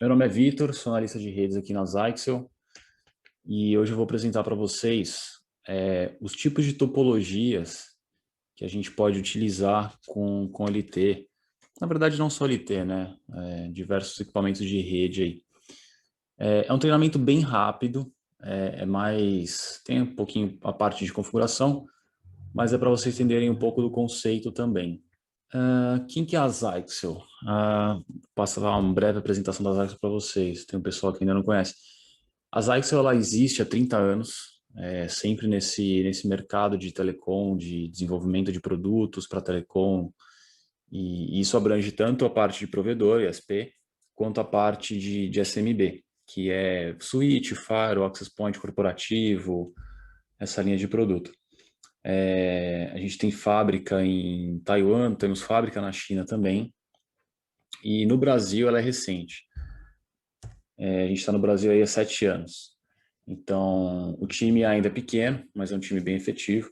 Meu nome é Vitor, sou analista de redes aqui na Zyxel e hoje eu vou apresentar para vocês os tipos de topologias que a gente pode utilizar com LT. Na verdade, não só LT, né? Diversos equipamentos de rede aí. É um treinamento bem rápido, tem um pouquinho a parte de configuração, mas é para vocês entenderem um pouco do conceito também. Quem que é a Zyxel? Passo lá uma breve apresentação da Zyxel para vocês. Tem um pessoal que ainda não conhece. A Zyxel ela existe há 30 anos, sempre nesse mercado de telecom, de desenvolvimento de produtos para telecom, e isso abrange tanto a parte de provedor, ISP, quanto a parte de SMB, que é switch, firewall, access point corporativo, essa linha de produto. A gente tem fábrica em Taiwan, temos fábrica na China também, e no Brasil ela é recente. A gente está no Brasil aí há 7 anos. Então, o time ainda é pequeno, mas é um time bem efetivo.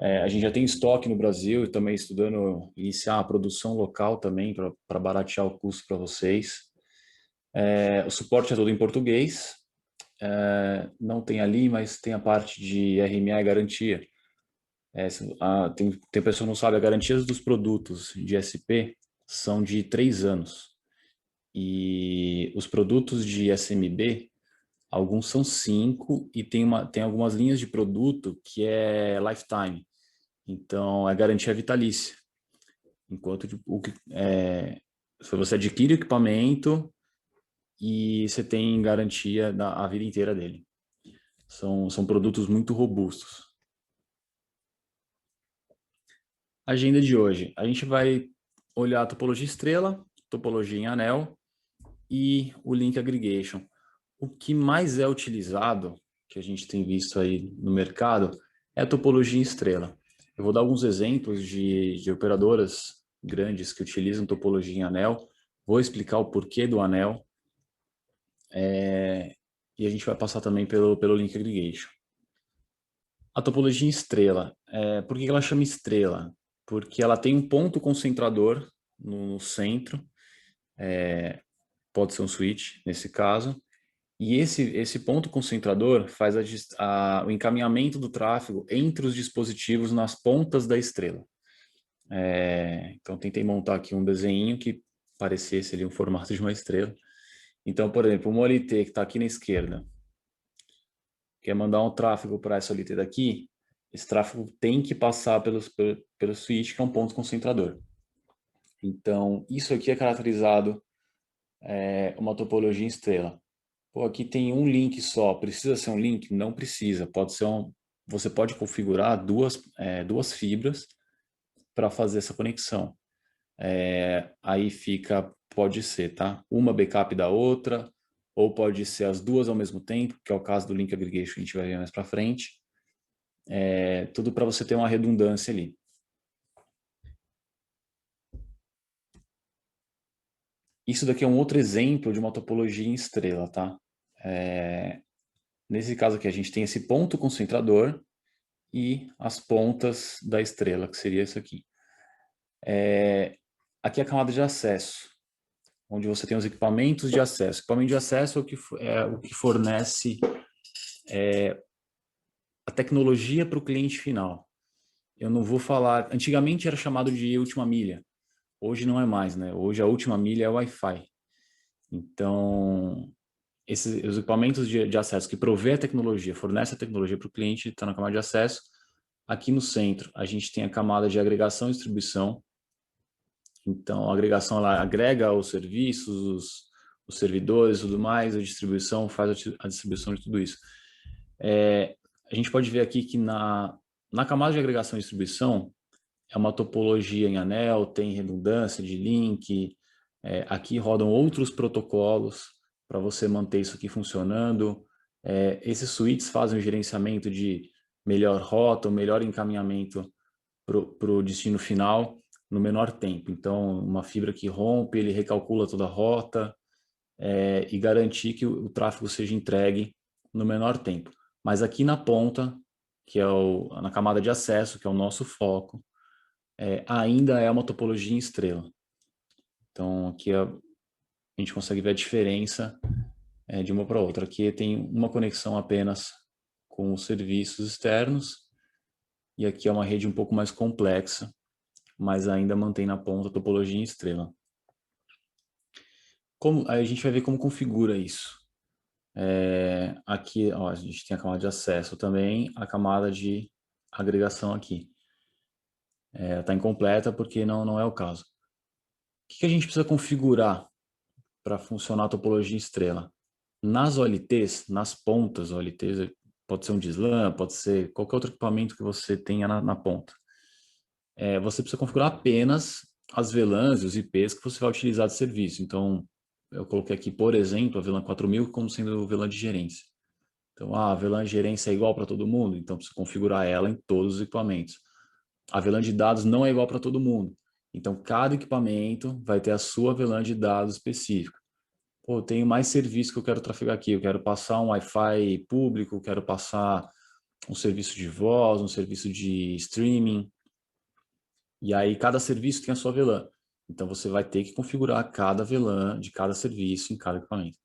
A gente já tem estoque no Brasil e também estudando iniciar a produção local também para baratear o custo para vocês. O suporte é todo em português. Não tem ali, mas tem a parte de RMA e garantia. Tem pessoa que não sabe, a garantia dos produtos de SP são de 3 anos. E os produtos de SMB, alguns são 5 e tem algumas linhas de produto que é lifetime. Então, é garantia vitalícia. Enquanto se você adquire o equipamento e você tem garantia a vida inteira dele. São produtos muito robustos. Agenda de hoje. A gente vai olhar a topologia estrela, topologia em anel e o link aggregation. O que mais é utilizado, que a gente tem visto aí no mercado, é a topologia em estrela. Eu vou dar alguns exemplos de operadoras grandes que utilizam topologia em anel, vou explicar o porquê do anel, e a gente vai passar também pelo link aggregation. A topologia em estrela, por que ela chama estrela? Porque ela tem um ponto concentrador no centro, pode ser um switch nesse caso, e esse ponto concentrador faz o encaminhamento do tráfego entre os dispositivos nas pontas da estrela. Então, tentei montar aqui um desenho que parecesse ali um formato de uma estrela. Então, por exemplo, uma OLT que está aqui na esquerda, quer mandar um tráfego para essa OLT daqui, esse tráfego tem que passar pelo switch, que é um ponto concentrador. Então, isso aqui é caracterizado uma topologia em estrela. Pô, aqui tem um link só, precisa ser um link? Não precisa, você pode configurar duas fibras para fazer essa conexão. Aí pode ser, tá? Uma backup da outra, ou pode ser as duas ao mesmo tempo, que é o caso do link aggregation que a gente vai ver mais para frente. Tudo para você ter uma redundância ali. Isso daqui é um outro exemplo de uma topologia em estrela, tá? Nesse caso aqui, a gente tem esse ponto concentrador e as pontas da estrela, que seria isso aqui. Aqui é a camada de acesso, onde você tem os equipamentos de acesso. Equipamento de acesso é o que fornece a tecnologia para o cliente final. Eu não vou falar... Antigamente era chamado de última milha. Hoje não é mais, né? Hoje a última milha é o Wi-Fi. Então, os equipamentos de acesso que provê a tecnologia, fornece a tecnologia para o cliente, está na camada de acesso. Aqui no centro, a gente tem a camada de agregação e distribuição. Então, a agregação ela agrega os serviços, os servidores e tudo mais, a distribuição faz a distribuição de tudo isso. A gente pode ver aqui que na camada de agregação e distribuição, é uma topologia em anel, tem redundância de link, aqui rodam outros protocolos para você manter isso aqui funcionando. Esses switches fazem o gerenciamento de melhor rota, o melhor encaminhamento para o destino final no menor tempo. Então, uma fibra que rompe, ele recalcula toda a rota e garantir que o tráfego seja entregue no menor tempo. Mas aqui na ponta, que é na camada de acesso, que é o nosso foco, ainda é uma topologia em estrela. Então, aqui a gente consegue ver a diferença de uma para outra. Aqui tem uma conexão apenas com os serviços externos, e aqui é uma rede um pouco mais complexa, mas ainda mantém na ponta a topologia em estrela. Aí a gente vai ver como configura isso. Aqui, ó, a gente tem a camada de acesso também, a camada de agregação aqui. Está incompleta porque não é o caso. O que a gente precisa configurar para funcionar a topologia estrela? Nas OLTs, nas pontas OLTs, pode ser um DSLAM, pode ser qualquer outro equipamento que você tenha na ponta. Você precisa configurar apenas as VLANs e os IPs que você vai utilizar de serviço. Então, eu coloquei aqui, por exemplo, a VLAN 4000 como sendo VLAN de gerência. Então, a VLAN de gerência é igual para todo mundo, então precisa configurar ela em todos os equipamentos. A VLAN de dados não é igual para todo mundo. Então, cada equipamento vai ter a sua VLAN de dados específica. Pô, eu tenho mais serviço que eu quero trafegar aqui. Eu quero passar um Wi-Fi público, quero passar um serviço de voz, um serviço de streaming. E aí, cada serviço tem a sua VLAN. Então, você vai ter que configurar cada VLAN de cada serviço em cada equipamento.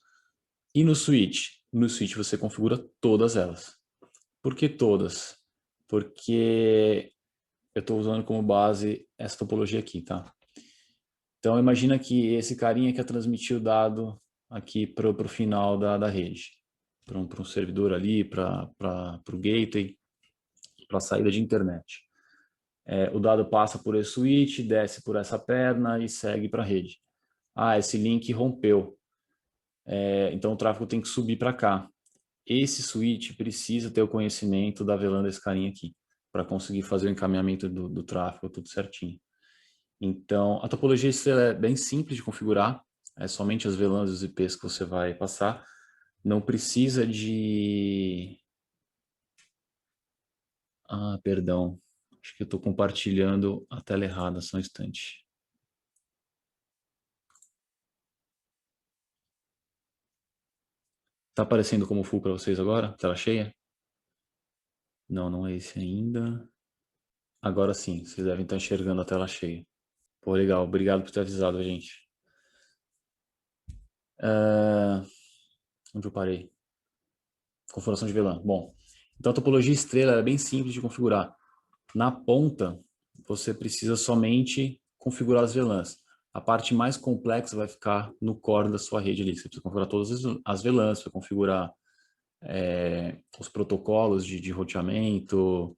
E no switch? No switch, você configura todas elas. Por que todas? Porque eu estou usando como base essa topologia aqui, tá? Então, imagina que esse carinha quer transmitir o dado aqui para o final da rede, para um servidor ali, para o gateway, para a saída de internet. O dado passa por esse switch, desce por essa perna e segue para a rede. Ah, esse link rompeu. Então, o tráfego tem que subir para cá. Esse switch precisa ter o conhecimento da VLAN desse carinha aqui, para conseguir fazer o encaminhamento do tráfego tudo certinho. Então, a topologia estrela é bem simples de configurar, é somente as VLANs e os IPs que você vai passar. Não precisa de... Ah, perdão. Acho que eu estou compartilhando a tela errada, só um instante. Está aparecendo como full para vocês agora? Tela cheia? Não, não é esse ainda. Agora sim, vocês devem estar enxergando a tela cheia. Pô, legal. Obrigado por ter avisado a gente. Onde eu parei? Configuração de VLAN. Bom, então a topologia estrela é bem simples de configurar. Na ponta, você precisa somente configurar as VLANs. A parte mais complexa vai ficar no core da sua rede ali. Você precisa configurar todas as VLANs, você configurar os protocolos de roteamento,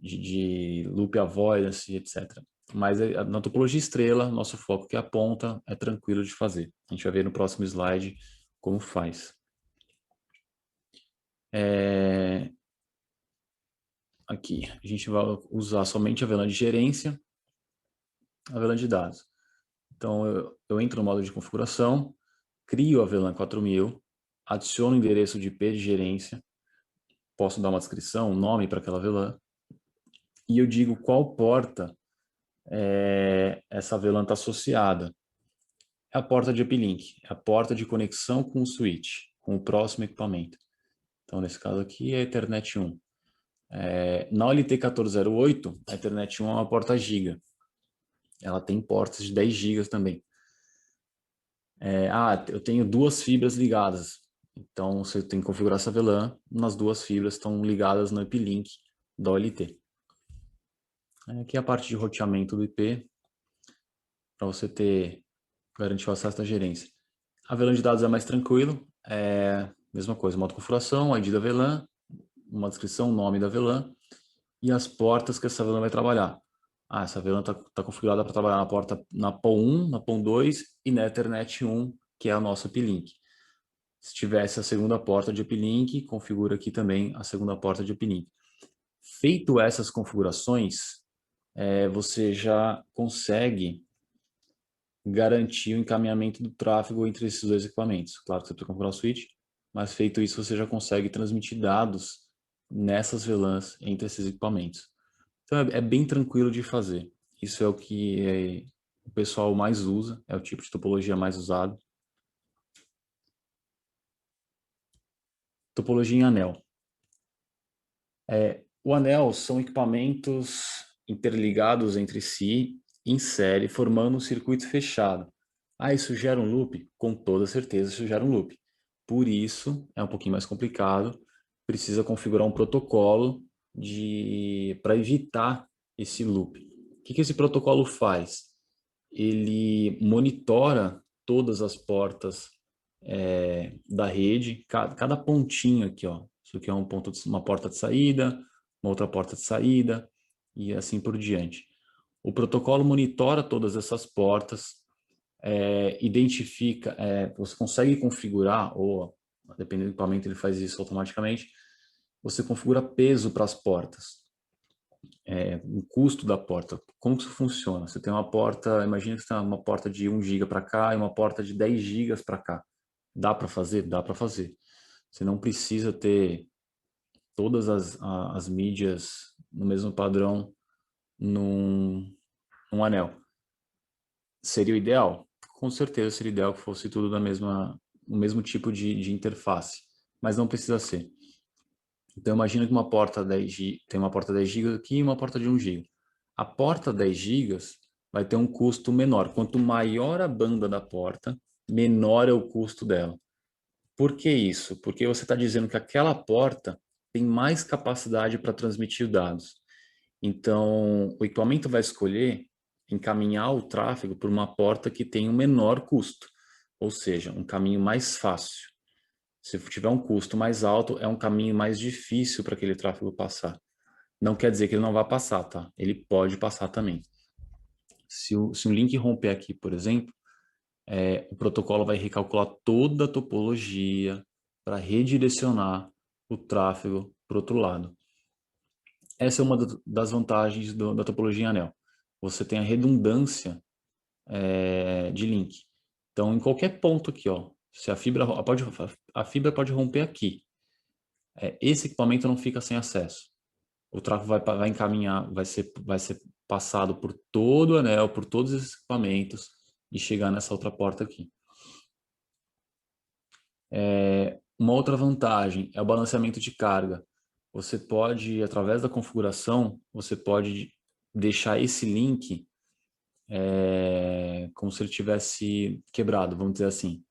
de loop avoidance, etc. Mas na topologia estrela, nosso foco que é a ponta, é tranquilo de fazer. A gente vai ver no próximo slide como faz. Aqui, a gente vai usar somente a VLAN de gerência, a VLAN de dados. Então, eu entro no modo de configuração, crio a VLAN 4000, adiciono o endereço de IP de gerência, posso dar uma descrição, um nome para aquela VLAN, e eu digo qual porta essa VLAN está associada. É a porta de uplink, é a porta de conexão com o switch, com o próximo equipamento. Então, nesse caso aqui, é a Ethernet 1. Na OLT 1408, a Ethernet 1 é uma porta giga. Ela tem portas de 10 GB também. Eu tenho duas fibras ligadas. Então, você tem que configurar essa VLAN. Nas duas fibras estão ligadas no IP-Link da OLT. Aqui é a parte de roteamento do IP, para você garantir o acesso da gerência. A VLAN de dados é mais tranquilo. Mesma coisa, modo configuração, ID da VLAN, uma descrição, nome da VLAN e as portas que essa VLAN vai trabalhar. Essa VLAN está configurada para trabalhar na porta na PON 1, na PON 2 e na Ethernet 1, que é o nosso uplink. Se tivesse a segunda porta de uplink, configura aqui também a segunda porta de uplink. Feito essas configurações, você já consegue garantir o encaminhamento do tráfego entre esses dois equipamentos. Claro que você precisa configurar o switch, mas feito isso, você já consegue transmitir dados nessas VLANs entre esses equipamentos. Então, é bem tranquilo de fazer. Isso é o que o pessoal mais usa, é o tipo de topologia mais usado. Topologia em anel. O anel são equipamentos interligados entre si, em série, formando um circuito fechado. Ah, isso gera um loop? Com toda certeza isso gera um loop. Por isso, é um pouquinho mais complicado, precisa configurar um protocolo para evitar esse loop. O que esse protocolo faz? Ele monitora todas as portas da rede, cada pontinho aqui, ó. Isso aqui é uma porta de saída, uma outra porta de saída e assim por diante. O protocolo monitora todas essas portas, identifica, você consegue configurar, ou dependendo do equipamento ele faz isso automaticamente, você configura peso para as portas, o custo da porta. Como que isso funciona? Você tem uma porta, imagina que você tem uma porta de 1 GB para cá e uma porta de 10 GB para cá. Dá para fazer? Dá para fazer. Você não precisa ter todas as mídias no mesmo padrão num anel. Seria o ideal? Com certeza seria ideal que fosse tudo o mesmo tipo de interface, mas não precisa ser. Então imagina que uma porta 10 GB, tem uma porta 10 GB aqui e uma porta de 1 GB. A porta 10 GB vai ter um custo menor. Quanto maior a banda da porta, menor é o custo dela. Por que isso? Porque você está dizendo que aquela porta tem mais capacidade para transmitir dados. Então, o equipamento vai escolher encaminhar o tráfego por uma porta que tem um menor custo, ou seja, um caminho mais fácil. Se tiver um custo mais alto, é um caminho mais difícil para aquele tráfego passar. Não quer dizer que ele não vai passar, tá? Ele pode passar também. Se um link romper aqui, por exemplo, o protocolo vai recalcular toda a topologia para redirecionar o tráfego para o outro lado. Essa é uma das vantagens da topologia em anel. Você tem a redundância de link. Então, em qualquer ponto aqui, ó, se a fibra pode romper aqui, esse equipamento não fica sem acesso. O tráfego vai encaminhar, vai ser passado por todo o anel, por todos esses equipamentos e chegar nessa outra porta aqui. Uma outra vantagem é o balanceamento de carga. Você pode, através da configuração, você pode deixar esse link como se ele tivesse quebrado, vamos dizer assim.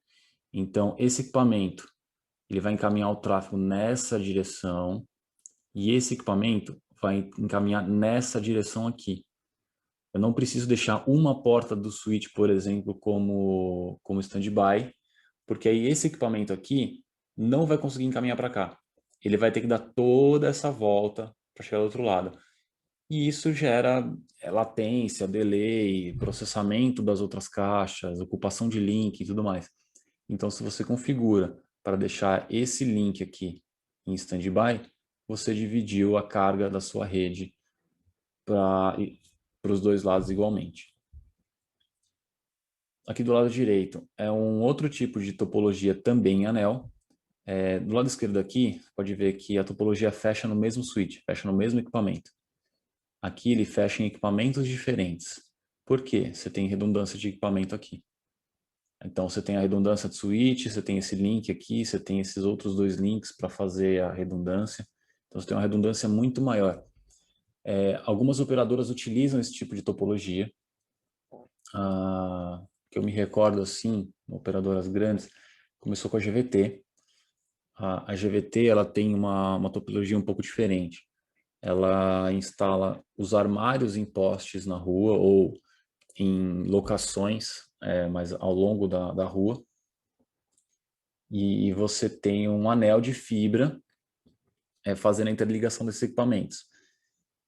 Então, esse equipamento, ele vai encaminhar o tráfego nessa direção e esse equipamento vai encaminhar nessa direção aqui. Eu não preciso deixar uma porta do switch, por exemplo, como standby, porque aí esse equipamento aqui não vai conseguir encaminhar para cá. Ele vai ter que dar toda essa volta para chegar do outro lado. E isso gera latência, delay, processamento das outras caixas, ocupação de link e tudo mais. Então, se você configura para deixar esse link aqui em standby, você dividiu a carga da sua rede para os dois lados igualmente. Aqui do lado direito é um outro tipo de topologia também em anel. Do lado esquerdo aqui, pode ver que a topologia fecha no mesmo switch, fecha no mesmo equipamento. Aqui ele fecha em equipamentos diferentes. Por quê? Você tem redundância de equipamento aqui. Então você tem a redundância de switch, você tem esse link aqui, você tem esses outros dois links para fazer a redundância. Então você tem uma redundância muito maior. Algumas operadoras utilizam esse tipo de topologia. Que eu me recordo assim, operadoras grandes, começou com a GVT. A GVT ela tem uma topologia um pouco diferente. Ela instala os armários em postes na rua ou em locações, mas ao longo da rua. E você tem um anel de fibra fazendo a interligação desses equipamentos.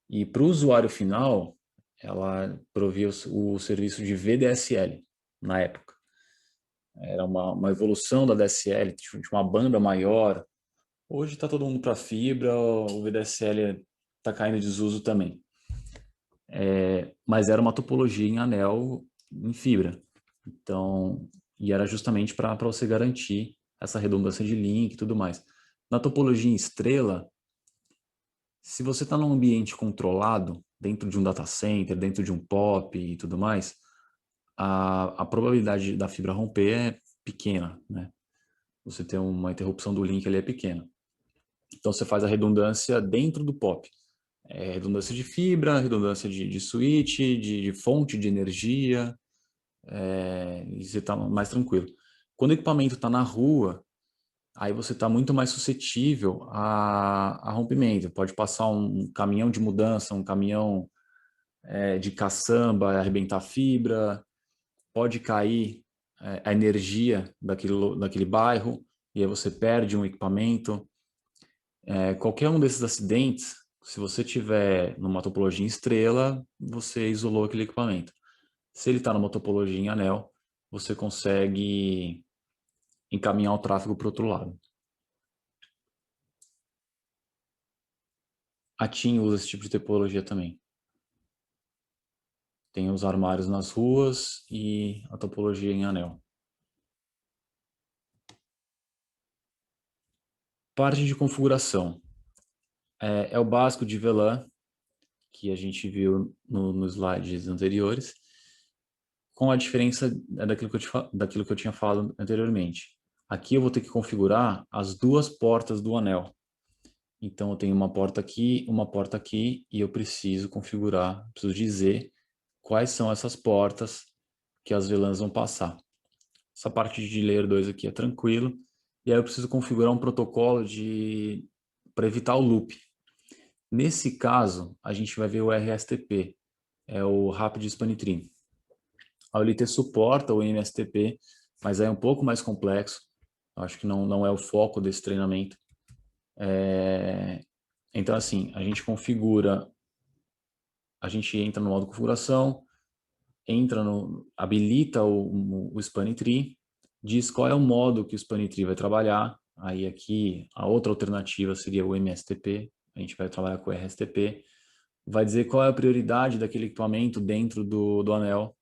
E para o usuário final, ela provia o serviço de VDSL na época. Era uma evolução da DSL, tinha uma banda maior. Hoje está todo mundo para fibra, o VDSL está caindo em desuso também. Mas era uma topologia em anel em fibra. Então, e era justamente para você garantir essa redundância de link e tudo mais. Na topologia em estrela, se você está num ambiente controlado, dentro de um data center, dentro de um POP e tudo mais, a probabilidade da fibra romper é pequena, né? Você ter uma interrupção do link ali é pequena. Então você faz a redundância dentro do POP. Redundância de fibra, redundância de switch, de fonte de energia, e você está mais tranquilo. Quando o equipamento está na rua, aí você está muito mais suscetível a rompimento. Pode passar um caminhão de mudança, um caminhão de caçamba, arrebentar fibra, pode cair a energia daquele bairro, e aí você perde um equipamento. Qualquer um desses acidentes, se você tiver numa topologia em estrela, você isolou aquele equipamento. Se ele está numa topologia em anel, você consegue encaminhar o tráfego para o outro lado. A TIM usa esse tipo de topologia também. Tem os armários nas ruas e a topologia em anel. Parte de configuração. É o básico de VLAN, que a gente viu nos slides anteriores, com a diferença daquilo que eu tinha falado anteriormente. Aqui eu vou ter que configurar as duas portas do anel. Então, eu tenho uma porta aqui, e eu preciso configurar, preciso dizer quais são essas portas que as VLANs vão passar. Essa parte de Layer 2 aqui é tranquilo. E aí eu preciso configurar um protocolo para evitar o loop. Nesse caso, a gente vai ver o RSTP, é o Rapid Span Tree. A OLT suporta o MSTP, mas é um pouco mais complexo. Acho que não é o foco desse treinamento. Então, assim, a gente configura, a gente entra no modo configuração, habilita o Span Tree, diz qual é o modo que o Span Tree vai trabalhar. Aí aqui a outra alternativa seria o MSTP, a gente vai trabalhar com o RSTP. Vai dizer qual é a prioridade daquele equipamento dentro do anel.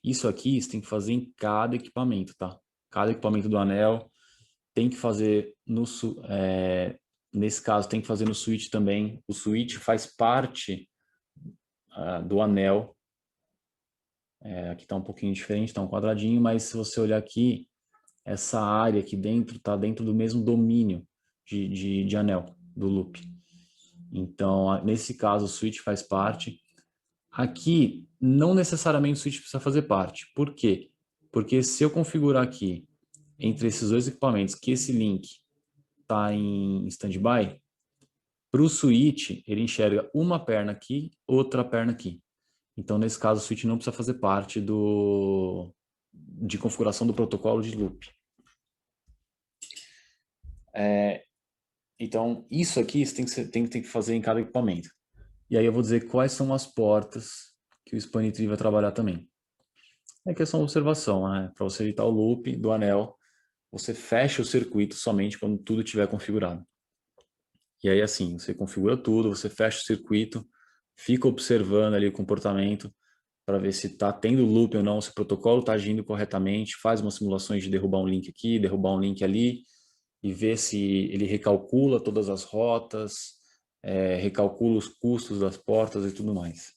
Isso aqui você tem que fazer em cada equipamento, tá? Cada equipamento do anel tem que fazer nesse caso tem que fazer no switch também. O switch faz parte do anel. Aqui está um pouquinho diferente, está um quadradinho, mas se você olhar aqui, essa área aqui dentro está dentro do mesmo domínio de anel, do loop. Então, nesse caso, o switch faz parte. Aqui, não necessariamente o switch precisa fazer parte. Por quê? Porque se eu configurar aqui, entre esses dois equipamentos, que esse link está em standby, para o switch, ele enxerga uma perna aqui, outra perna aqui. Então, nesse caso, o switch não precisa fazer parte de configuração do protocolo de loop. Então, isso aqui você tem que fazer em cada equipamento. E aí eu vou dizer quais são as portas que o Spanitree vai trabalhar também. É questão de observação, né? Para você evitar o loop do anel, você fecha o circuito somente quando tudo estiver configurado. E aí, assim, você configura tudo, você fecha o circuito, fica observando ali o comportamento para ver se está tendo loop ou não, se o protocolo está agindo corretamente, faz umas simulações de derrubar um link aqui, derrubar um link ali, e ver se ele recalcula todas as rotas, recalcula os custos das portas e tudo mais.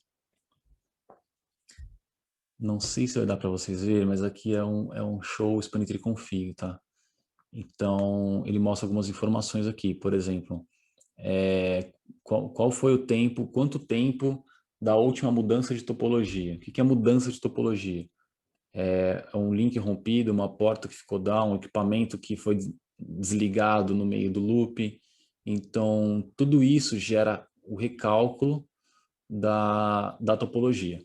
Não sei se vai dar para vocês verem, mas aqui é um show Spanitree Config, tá? Então, ele mostra algumas informações aqui. Por exemplo, qual foi o tempo, quanto tempo da última mudança de topologia? O que é mudança de topologia? É um link rompido, uma porta que ficou down, um equipamento que foi desligado no meio do loop. Então, tudo isso gera o recálculo da topologia.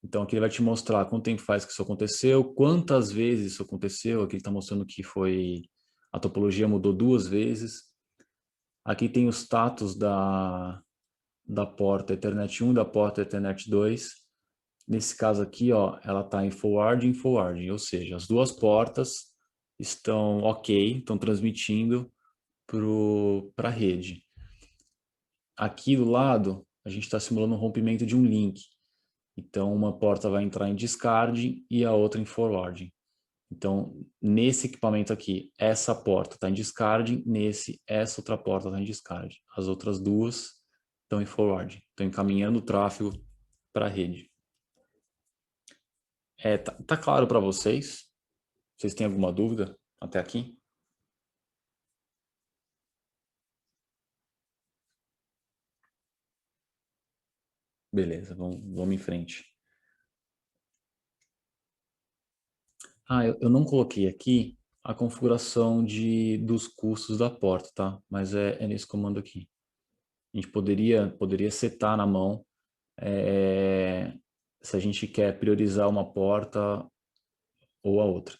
Então, aqui ele vai te mostrar quanto tempo faz que isso aconteceu, quantas vezes isso aconteceu. Aqui ele está mostrando que a topologia mudou 2 vezes. Aqui tem o status da porta Ethernet 1 e da porta Ethernet 2. Nesse caso aqui, ó, ela está em forwarding, ou seja, as duas portas estão ok, estão transmitindo para a rede. Aqui do lado, a gente está simulando um rompimento de um link. Então, uma porta vai entrar em discarding e a outra em forwarding. Então, nesse equipamento aqui, essa porta está em discarding, essa outra porta está em discarding. As outras duas estão em forwarding, estão encaminhando o tráfego para a rede. Tá claro para vocês? Vocês têm alguma dúvida até aqui? Beleza, vamos em frente. Eu não coloquei aqui a configuração dos custos da porta, tá? Mas é nesse comando aqui. A gente poderia setar na mão se a gente quer priorizar uma porta ou a outra.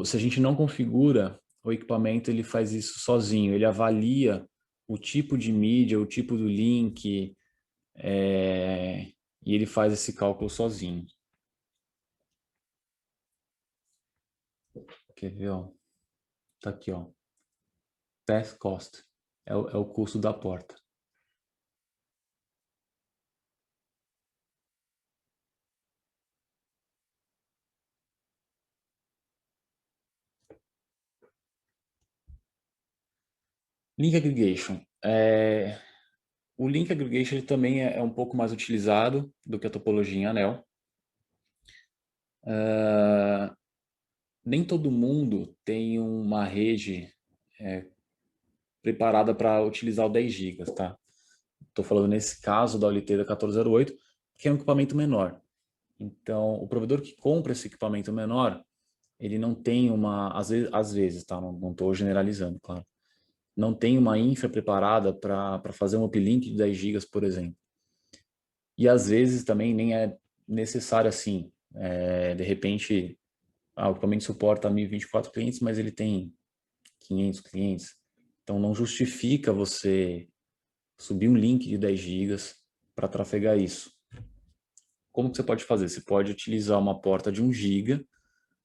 Se a gente não configura, o equipamento ele faz isso sozinho. Ele avalia o tipo de mídia, o tipo do link, e ele faz esse cálculo sozinho. Quer ver, ó? Tá aqui, ó. Path cost. É o custo da porta. Link aggregation. O link aggregation ele também é um pouco mais utilizado do que a topologia em anel. Nem todo mundo tem uma rede preparada para utilizar o 10 GB, tá? Estou falando nesse caso da OLT da 1408, que é um equipamento menor. Então, o provedor que compra esse equipamento menor, ele não tem às vezes, tá? Não estou generalizando, claro. Não tem uma infra preparada para fazer um uplink de 10 GB, por exemplo. E às vezes também nem é necessário assim. De repente, o equipamento suporta 1024 clientes, mas ele tem 500 clientes. Então não justifica você subir um link de 10 gigas para trafegar isso. Como que você pode fazer? Você pode utilizar uma porta de 1 giga.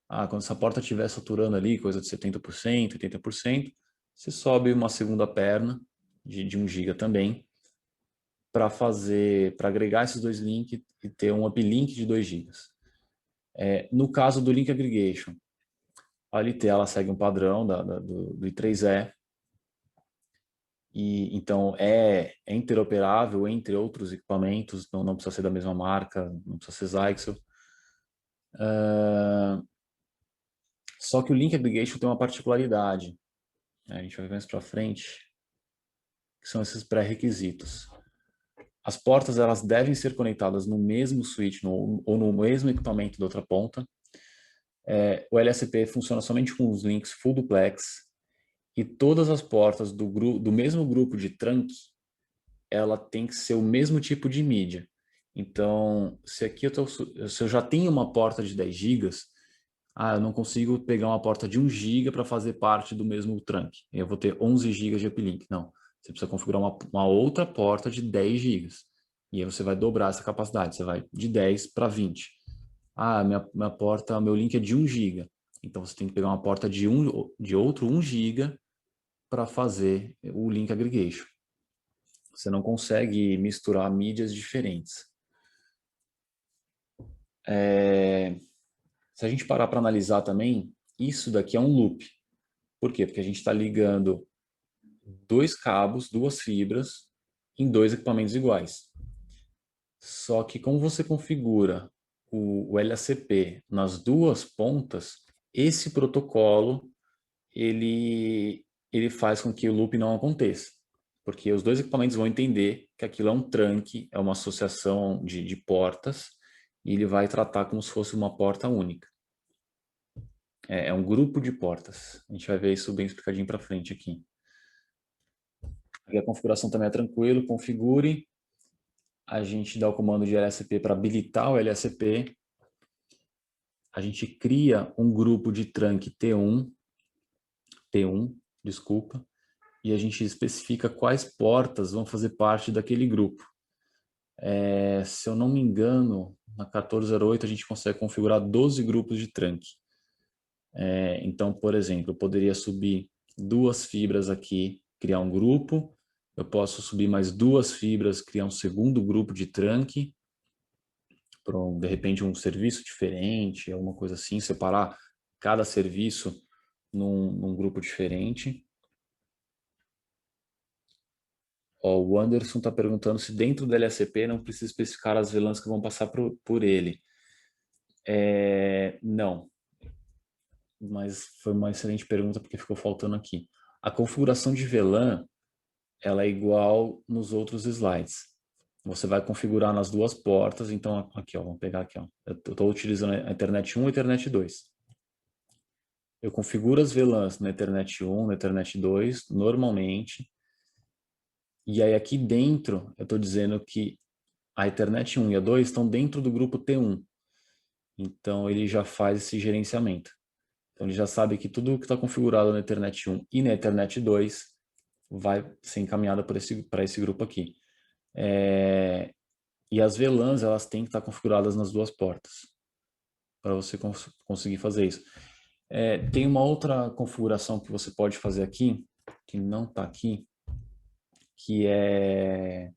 Quando essa porta estiver saturando ali, coisa de 70%, 80%, você sobe uma segunda perna de 1 giga também para agregar esses dois links e ter um uplink de 2 gigas. No caso do link aggregation, a LT ela segue um padrão do I3E, e então é interoperável entre outros equipamentos, não precisa ser da mesma marca, não precisa ser Zyxel. Só que o link aggregation tem uma particularidade, né? A gente vai ver mais para frente, que são esses pré-requisitos. As portas elas devem ser conectadas no mesmo switch ou no mesmo equipamento da outra ponta. O LSP funciona somente com os links full duplex, e todas as portas do mesmo grupo de trunk, ela tem que ser o mesmo tipo de mídia. Então, se eu já tenho uma porta de 10 gigas, eu não consigo pegar uma porta de 1 giga para fazer parte do mesmo trunk. Eu vou ter 11 gigas de uplink. Não, você precisa configurar uma outra porta de 10 gigas. E aí você vai dobrar essa capacidade, você vai de 10 para 20. Minha porta, meu link é de 1 giga. Então você tem que pegar uma porta de outro 1 giga para fazer o link aggregation. Você não consegue misturar mídias diferentes. Se a gente parar para analisar também, isso daqui é um loop. Por quê? Porque a gente está ligando dois cabos, duas fibras, em dois equipamentos iguais. Só que como você configura o LACP nas duas pontas, esse protocolo ele faz com que o loop não aconteça. Porque os dois equipamentos vão entender que aquilo é um trunk, é uma associação de portas, e ele vai tratar como se fosse uma porta única. É um grupo de portas. A gente vai ver isso bem explicadinho para frente aqui. Aqui a configuração também é tranquilo, configure. A gente dá o comando de LSP para habilitar o LSP. A gente cria um grupo de trunk T1, desculpa, e a gente especifica quais portas vão fazer parte daquele grupo. Se eu não me engano, na 1408 a gente consegue configurar 12 grupos de trunk. Então, por exemplo, eu poderia subir duas fibras aqui, criar um grupo. Eu posso subir mais duas fibras, criar um segundo grupo de trunk, para de repente um serviço diferente, alguma coisa assim, separar cada serviço num grupo diferente. O Anderson está perguntando se dentro do LSP não precisa especificar as VLANs que vão passar por ele. Não, mas foi uma excelente pergunta porque ficou faltando aqui. A configuração de VLAN ela é igual nos outros slides. Você vai configurar nas duas portas. Então, aqui, ó, vamos pegar aqui, ó. Eu estou utilizando a Ethernet 1 e a Ethernet 2. Eu configuro as VLANs na Ethernet 1, na Ethernet 2, normalmente. E aí aqui dentro, eu estou dizendo que a Ethernet 1 e a 2 estão dentro do grupo T1. Então, ele já faz esse gerenciamento. Então, ele já sabe que tudo que está configurado na Ethernet 1 e na Ethernet 2 vai ser encaminhado para esse grupo aqui. E as VLANs, elas têm que estar configuradas nas duas portas, para você conseguir fazer isso. Tem uma outra configuração que você pode fazer aqui, que não está aqui, que é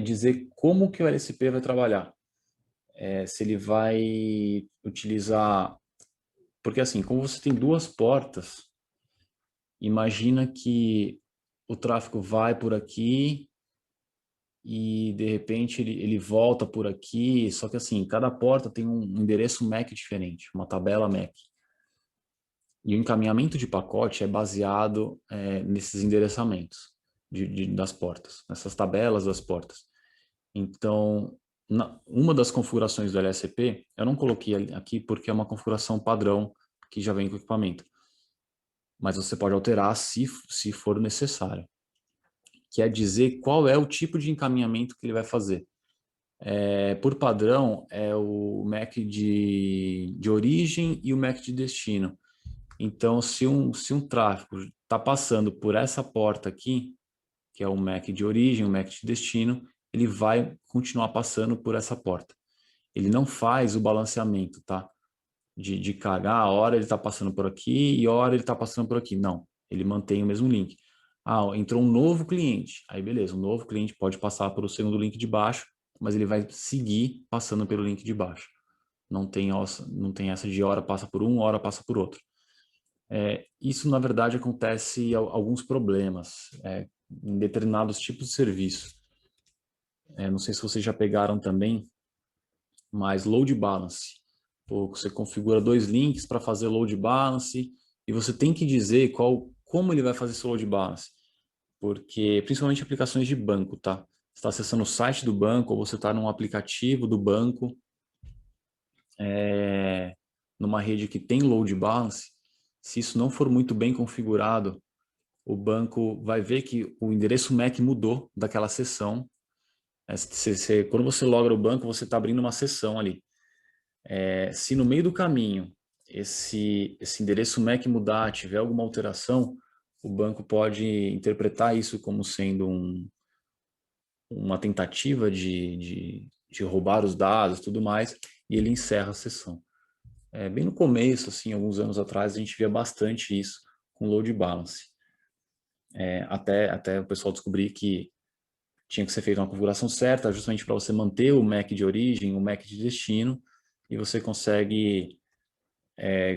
dizer como que o LSP vai trabalhar. Se ele vai utilizar... Porque assim, como você tem duas portas, imagina que o tráfego vai por aqui e de repente ele volta por aqui, só que assim, cada porta tem um endereço MAC diferente, uma tabela MAC. E o encaminhamento de pacote é baseado nesses endereçamentos das portas, nessas tabelas das portas. Então, uma das configurações do LSP, eu não coloquei aqui porque é uma configuração padrão que já vem com o equipamento. Mas você pode alterar se for necessário. Que é dizer qual é o tipo de encaminhamento que ele vai fazer. Por padrão, é o MAC de origem e o MAC de destino. Então, se um tráfego está passando por essa porta aqui, que é o MAC de origem, o MAC de destino, ele vai continuar passando por essa porta. Ele não faz o balanceamento, tá? De carga, a hora ele está passando por aqui e a hora ele está passando por aqui. Não, ele mantém o mesmo link. Entrou um novo cliente. Aí beleza, o novo cliente pode passar pelo segundo link de baixo, mas ele vai seguir passando pelo link de baixo. Não tem essa de hora passa por um, hora passa por outro. Isso, na verdade, acontece alguns problemas em determinados tipos de serviço. Não sei se vocês já pegaram também, mas load balance. Você configura dois links para fazer load balance e você tem que dizer como ele vai fazer esse load balance. Porque, principalmente aplicações de banco, tá? Você está acessando o site do banco ou você está num aplicativo do banco, numa rede que tem load balance, se isso não for muito bem configurado, o banco vai ver que o endereço MAC mudou daquela sessão. Quando você logra o banco, você está abrindo uma sessão ali. Se no meio do caminho esse endereço MAC mudar, tiver alguma alteração, o banco pode interpretar isso como sendo uma tentativa de roubar os dados e tudo mais, e ele encerra a sessão. Bem no começo, assim, alguns anos atrás, a gente via bastante isso com load balance. Até o pessoal descobrir que tinha que ser feita uma configuração certa, justamente para você manter o MAC de origem, o MAC de destino, e você consegue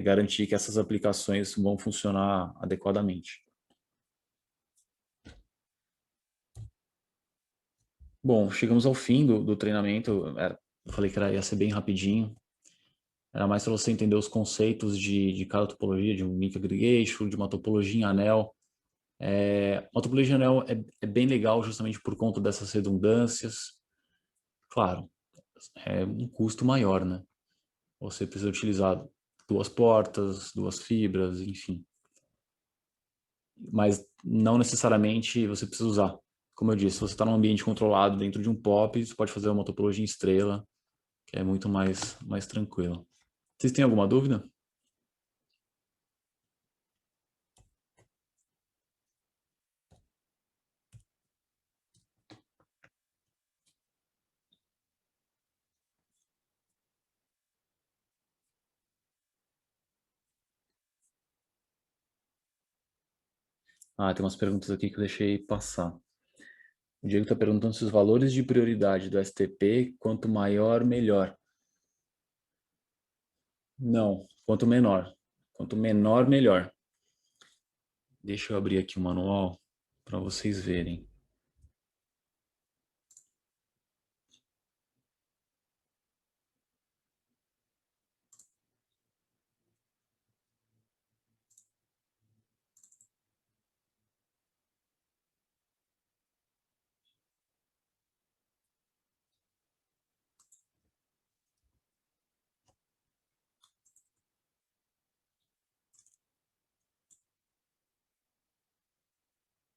garantir que essas aplicações vão funcionar adequadamente. Bom, chegamos ao fim do treinamento. Eu falei que ia ser bem rapidinho. Era mais para você entender os conceitos de cada topologia, de um link aggregation, de uma topologia em anel. Uma topologia em anel é bem legal justamente por conta dessas redundâncias. Claro, é um custo maior, né? Você precisa utilizar duas portas, duas fibras, enfim. Mas não necessariamente você precisa usar. Como eu disse, se você está num ambiente controlado dentro de um POP, você pode fazer uma topologia em estrela, que é muito mais tranquilo. Vocês têm alguma dúvida? Tem umas perguntas aqui que eu deixei passar. O Diego está perguntando se os valores de prioridade do STP, quanto maior, melhor. Não, quanto menor. Quanto menor, melhor. Deixa eu abrir aqui o manual para vocês verem.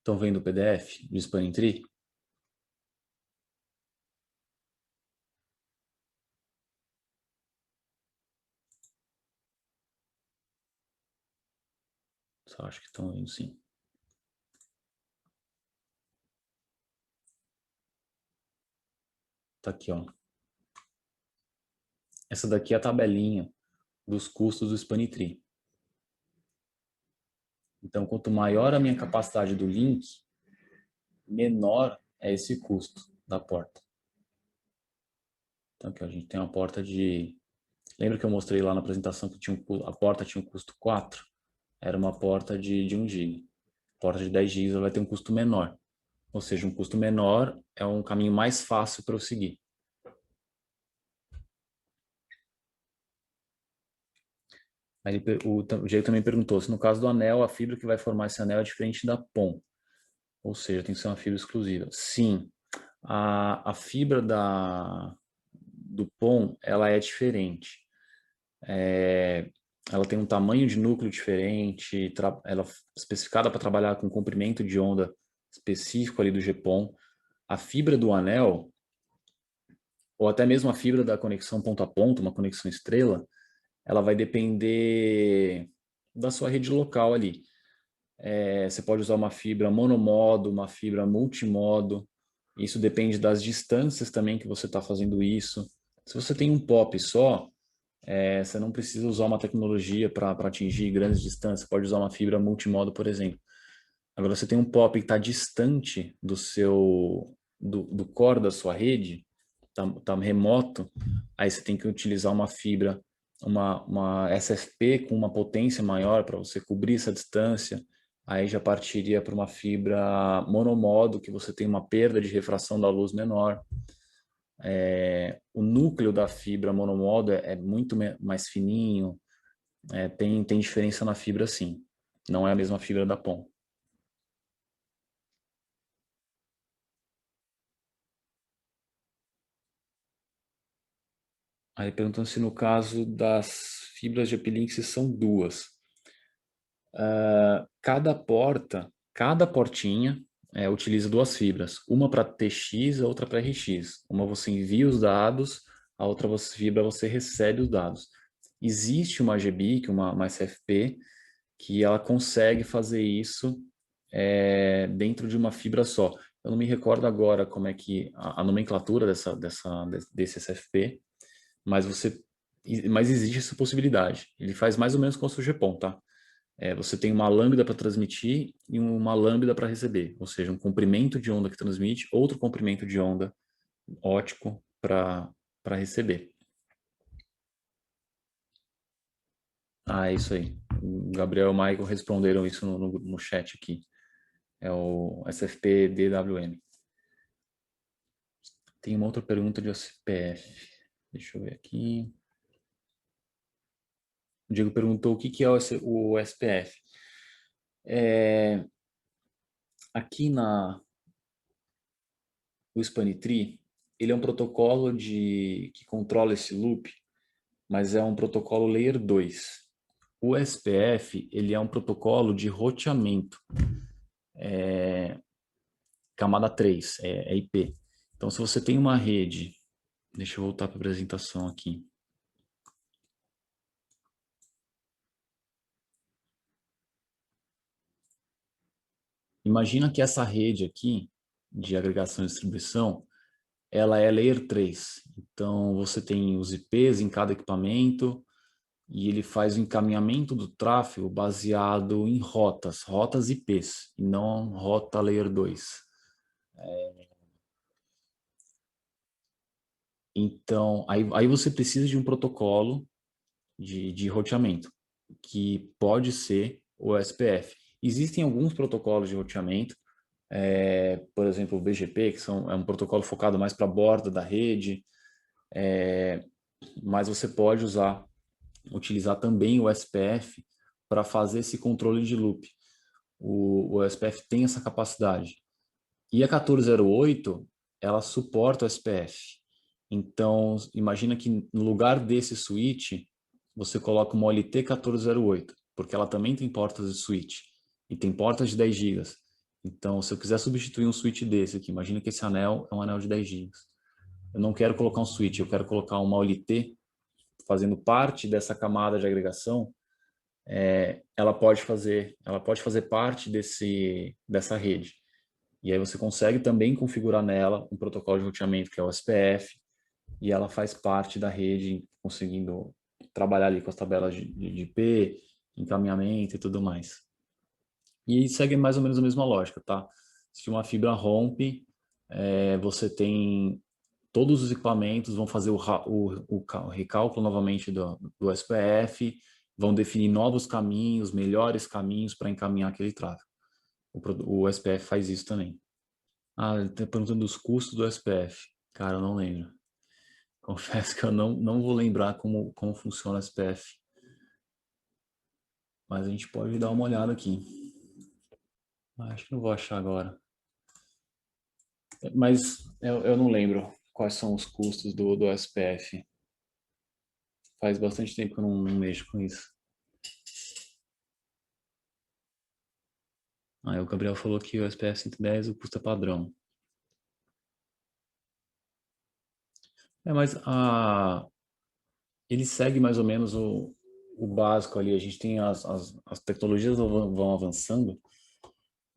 Estão vendo o PDF do Spanning Tree? Só acho que estão vendo, sim. Tá aqui, ó. Essa daqui é a tabelinha dos custos do Spanning Tree. Então, quanto maior a minha capacidade do link, menor é esse custo da porta. Então, aqui, ó, a gente tem uma porta de... Lembra que eu mostrei lá na apresentação que tinha a porta tinha um custo 4? Era uma porta de 1 GB. Porta de 10 GB vai ter um custo menor. Ou seja, um custo menor é um caminho mais fácil para eu seguir. Aí o Diego também perguntou se no caso do anel, a fibra que vai formar esse anel é diferente da POM. Ou seja, tem que ser uma fibra exclusiva. Sim, a fibra do POM, ela é diferente. Ela tem um tamanho de núcleo diferente, ela é especificada para trabalhar com comprimento de onda específico ali do GPON. A fibra do anel, ou até mesmo a fibra da conexão ponto a ponto, uma conexão estrela, ela vai depender da sua rede local ali. Você pode usar uma fibra monomodo, uma fibra multimodo. Isso depende das distâncias também que você está fazendo isso. Se você tem um POP só, você não precisa usar uma tecnologia para atingir grandes distâncias. Você pode usar uma fibra multimodo, por exemplo. Agora, você tem um POP que está distante do core da sua rede, está remoto, aí você tem que utilizar uma fibra, uma SFP com uma potência maior para você cobrir essa distância. Aí já partiria para uma fibra monomodo, que você tem uma perda de refração da luz menor. O núcleo da fibra monomodo é muito mais fininho, tem diferença na fibra sim. Não é a mesma fibra da POM. Aí perguntando se no caso das fibras de uplink se são duas. Cada portinha utiliza duas fibras, uma para TX e a outra para RX. Uma você envia os dados, a outra fibra você recebe os dados. Existe uma GBIC, uma SFP, que ela consegue fazer isso dentro de uma fibra só. Eu não me recordo agora como é que a nomenclatura desse SFP, mas existe essa possibilidade. Ele faz mais ou menos como o GPON, tá? Você tem uma lambda para transmitir e uma lambda para receber, ou seja, um comprimento de onda que transmite, outro comprimento de onda ótico para receber. Ah, é isso aí. O Gabriel e o Michael responderam isso no chat aqui. É o SFP DWM. Tem uma outra pergunta de SPF. Deixa eu ver aqui. O Diego perguntou o que é o SPF. Aqui o Spanitri, ele é um protocolo que controla esse loop, mas é um protocolo Layer 2. O SPF, ele é um protocolo de roteamento, camada 3, é IP. Então, se você tem uma rede, deixa eu voltar para a apresentação aqui. Imagina que essa rede aqui, de agregação e distribuição, ela é Layer 3. Então, você tem os IPs em cada equipamento e ele faz o encaminhamento do tráfego baseado em rotas IPs, e não rota Layer 2. Então, aí você precisa de um protocolo de roteamento, que pode ser o SPF. Existem alguns protocolos de roteamento, por exemplo, o BGP, é um protocolo focado mais para a borda da rede, mas você pode utilizar também o SPF para fazer esse controle de loop. O SPF tem essa capacidade. E a 1408, ela suporta o SPF. Então, imagina que no lugar desse switch, você coloca uma OLT 1408, porque ela também tem portas de switch e tem portas de 10 GB. Então, se eu quiser substituir um switch desse aqui, imagina que esse anel é um anel de 10 GB. Eu não quero colocar um switch, eu quero colocar uma OLT fazendo parte dessa camada de agregação. Ela pode fazer parte dessa rede. E aí você consegue também configurar nela um protocolo de roteamento que é o SPF, e ela faz parte da rede, conseguindo trabalhar ali com as tabelas de IP, encaminhamento e tudo mais. E segue mais ou menos a mesma lógica, tá? Se uma fibra rompe, você tem todos os equipamentos vão fazer o recálculo novamente do SPF, vão definir novos caminhos, melhores caminhos para encaminhar aquele tráfego. O SPF faz isso também. Ah, ele está perguntando dos custos do SPF. Cara, eu não lembro. Confesso que eu não vou lembrar como funciona o SPF. Mas a gente pode dar uma olhada aqui. Acho que não vou achar agora. Mas eu não lembro quais são os custos do SPF. Faz bastante tempo que eu não mexo com isso. Aí o Gabriel falou que o SPF 110 o custo é padrão. Mas ele segue mais ou menos o básico ali. A gente tem as tecnologias vão avançando,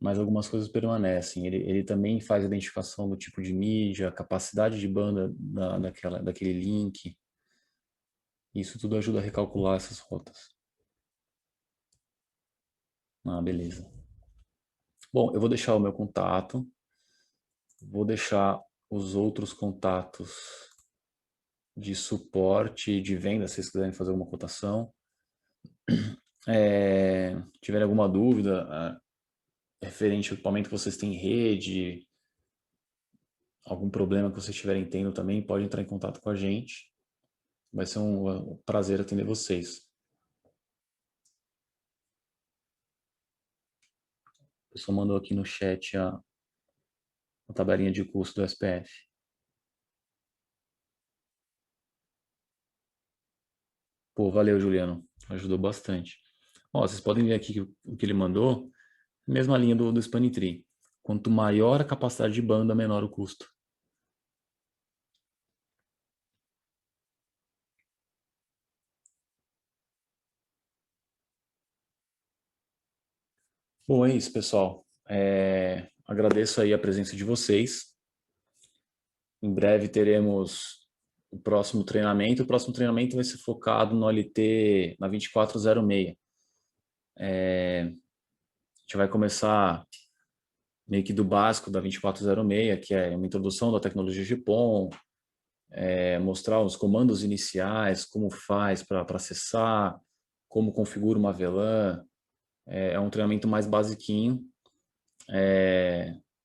mas algumas coisas permanecem. Ele também faz a identificação do tipo de mídia, capacidade de banda daquele link. Isso tudo ajuda a recalcular essas rotas. Ah, beleza. Bom, eu vou deixar o meu contato, vou deixar os outros contatos de suporte e de venda, se vocês quiserem fazer alguma cotação. Tiverem alguma dúvida referente ao equipamento que vocês têm em rede, algum problema que vocês estiverem tendo também, pode entrar em contato com a gente. Vai ser um prazer atender vocês. O pessoal mandou aqui no chat a tabelinha de custo do SPF. Pô, valeu, Juliano. Ajudou bastante. Ó, vocês podem ver aqui o que ele mandou, mesma linha do Spanning Tree. Quanto maior a capacidade de banda, menor o custo. Bom, é isso, pessoal. Agradeço aí a presença de vocês. Em breve teremos o próximo treinamento. O próximo treinamento vai ser focado no LT na 2406. A gente vai começar meio que do básico da 2406, que é uma introdução da tecnologia GPON, mostrar os comandos iniciais, como faz para acessar, como configura uma VLAN. É um treinamento mais basiquinho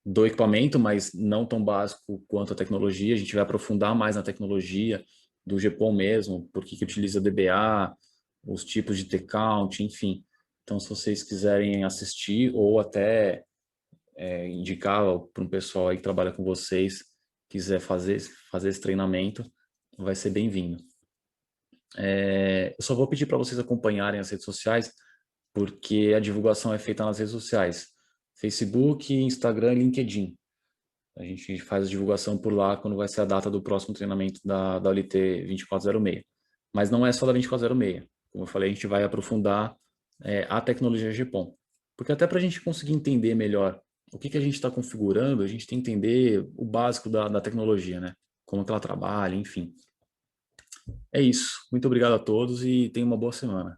do equipamento, mas não tão básico quanto a tecnologia. A gente vai aprofundar mais na tecnologia do GPON mesmo, por que utiliza DBA, os tipos de T-count, enfim. Então, se vocês quiserem assistir ou até indicar para um pessoal aí que trabalha com vocês, quiser fazer esse treinamento, vai ser bem-vindo. Eu só vou pedir para vocês acompanharem as redes sociais, porque a divulgação é feita nas redes sociais. Facebook, Instagram e LinkedIn. A gente faz a divulgação por lá quando vai ser a data do próximo treinamento da OLT 2406. Mas não é só da 2406. Como eu falei, a gente vai aprofundar a tecnologia GPON. Porque até para a gente conseguir entender melhor o que a gente está configurando, a gente tem que entender o básico da tecnologia, né? Como que ela trabalha, enfim. É isso. Muito obrigado a todos e tenham uma boa semana.